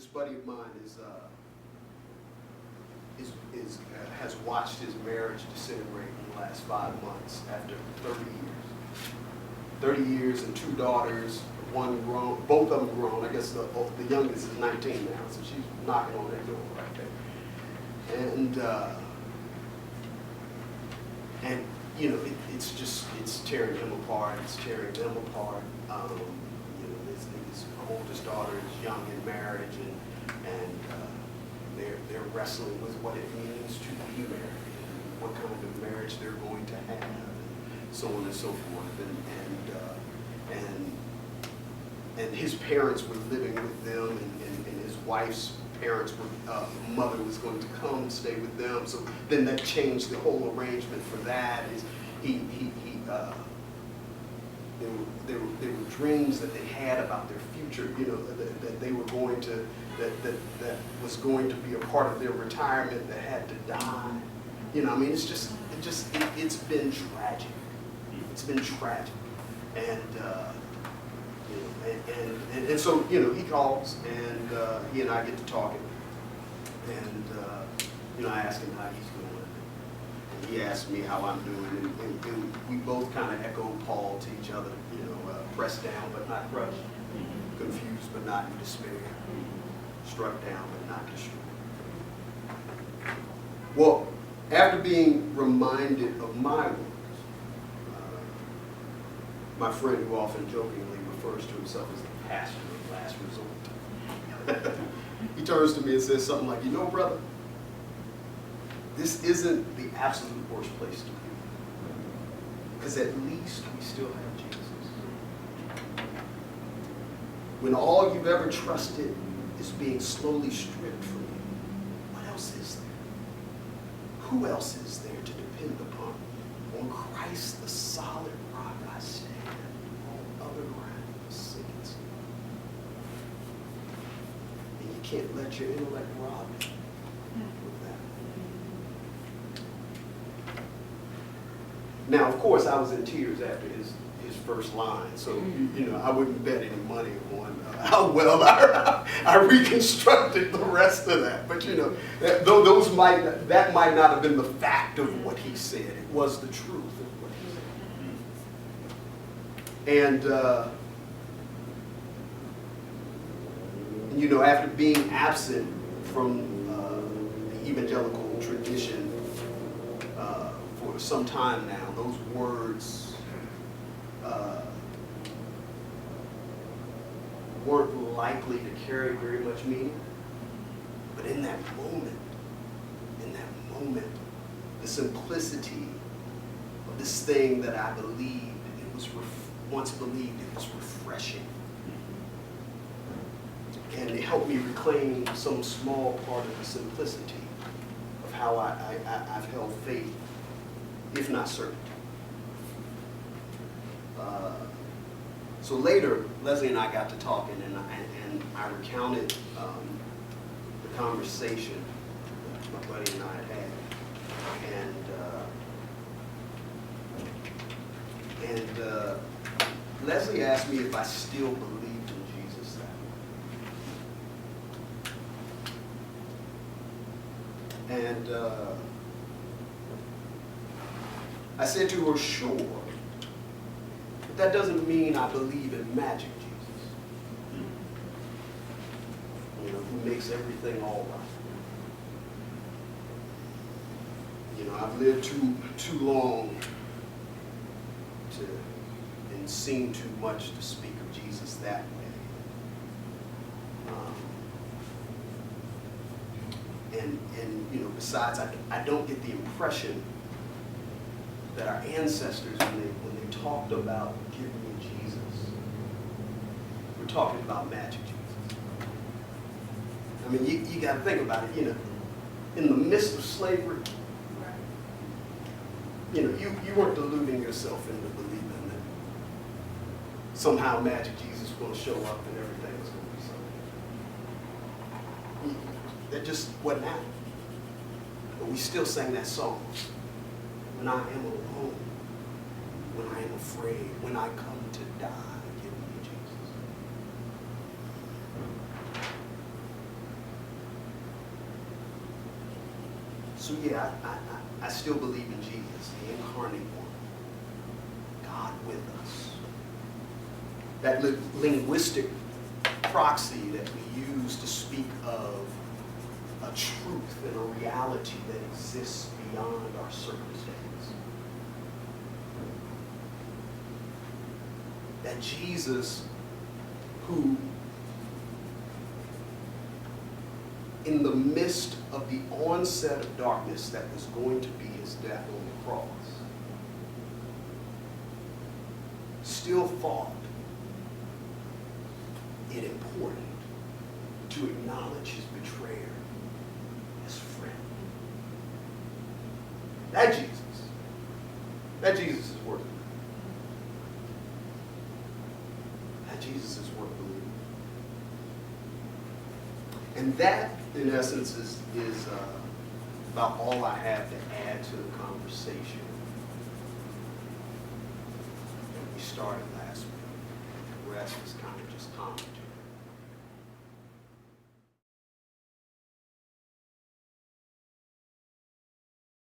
this buddy of mine has watched his marriage disintegrate in the last 5 months after 30 years. 30 years and 2 daughters, one grown, both of them grown. I guess the youngest is 19 now, so she's knocking on that door right there. And you know, it's tearing him apart. It's tearing them apart. You know, his oldest daughter is young in marriage, and they're wrestling with what it means to be married, and what kind of marriage they're going to have, and so on and so forth. And his parents were living with them, and his wife's parents were, mother was going to come stay with them. So then that changed the whole arrangement for that. There were dreams that they had about their future, you know, that they were going to, that was going to be a part of their retirement that had to die. You know, I mean, it's been tragic. It's been tragic. And so, you know, he calls, and he and I get to talking, and you know, I ask him how he's doing, and he asks me how I'm doing, and we both kind of echo Paul to each other, you know, pressed down but not crushed, confused but not in despair, struck down but not destroyed. Well, after being reminded of my wounds, my friend, who often jokingly refers to himself as the pastor of last resort, he turns to me and says something like, you know, brother, this isn't the absolute worst place to be, because at least we still have Jesus. When all you've ever trusted is being slowly stripped from you, what else is there? Who else is there to depend upon? On Christ, the solid rock I stand. All other ground is sinking sand. And you can't let your intellect rob you with that. Now, of course, I was in tears after his first line, so you know, I wouldn't bet any money on how well I reconstructed the rest of that. But you know, that might not have been the fact of what he said. It was the truth of what he said. And you know, after being absent from the evangelical tradition for some time now, those words weren't likely to carry very much meaning. But in that moment, the simplicity of this thing that I believed, it was once believed, it was refreshing. And it helped me reclaim some small part of the simplicity of how I've held faith, if not certainty. So later, Leslie and I got to talking, and I recounted the conversation that my buddy and I had had. And Leslie asked me if I still believed in Jesus that way. And I said to her, sure. But that doesn't mean I believe in magic Jesus. You know, who makes everything all right. You know, I've lived too long and seen too much to speak of Jesus that way. And you know, besides, I don't get the impression that our ancestors, when they talked about giving me Jesus, we're talking about magic Jesus. I mean, you got to think about it. You know, in the midst of slavery, you know, you weren't deluding yourself into believing that somehow magic Jesus was going to show up and everything was going to be something. That just wasn't happening. But we still sang that song. When I am alone, when I am afraid, when I come to die, give me Jesus. So yeah, I still believe in Jesus, the incarnate one, God with us. That linguistic proxy that we use to speak of a truth and a reality that exists beyond our circumstance. That Jesus, who in the midst of the onset of darkness that was going to be his death on the cross, still thought it important to acknowledge his betrayer as friend. That Jesus is worth it. That Jesus is worth believing. And that, in essence, is about all I have to add to the conversation that we started last week. The rest is kind of just commentary.